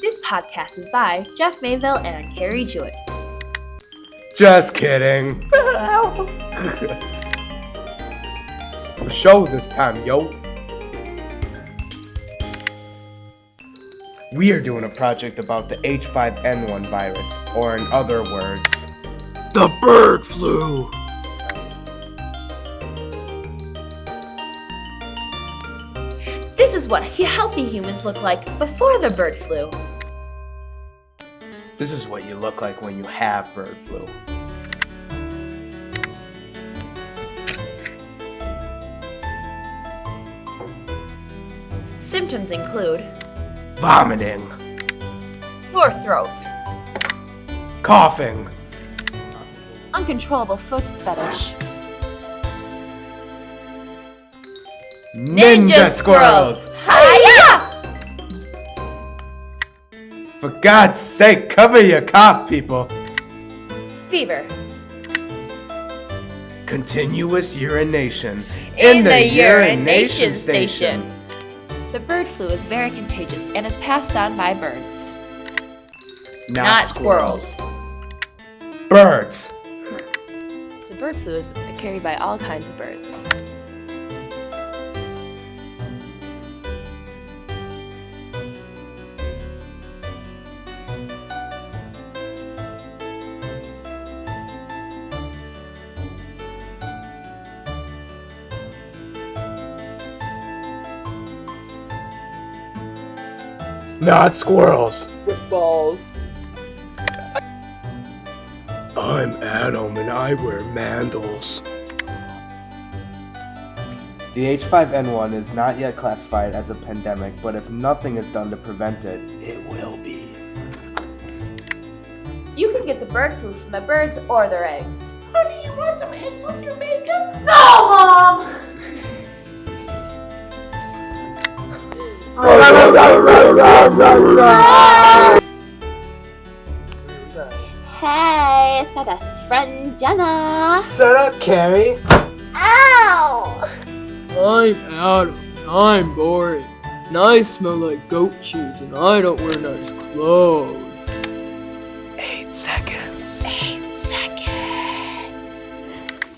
This podcast is by Jeff Mayville and Kari Jewett. Just kidding. For show this time, yo. We are doing a project about the H5N1 virus, or in other words, the bird flu. This is what healthy humans look like before the bird flu. This is what you look like when you have bird flu. Symptoms include Vomiting, sore throat, coughing, uncontrollable foot fetish, ninja squirrels. Hiya! For God's sake, cover your cough, people. Fever, Continuous urination in the urination station. The bird flu is very contagious and is passed on by birds, not squirrels. Birds. The bird flu is carried by all kinds of birds. Not squirrels. With balls. I'm Adam and I wear mandals. The H5N1 is not yet classified as a pandemic, but if nothing is done to prevent it, it will be. You can get the bird flu from the birds or their eggs. Honey, you want some eggs with your makeup? No, Mom! Hey, it's my best friend Jenna. Shut up, Kari. Ow! I'm Adam, and I'm boring, and I smell like goat cheese, and I don't wear nice clothes. 8 seconds.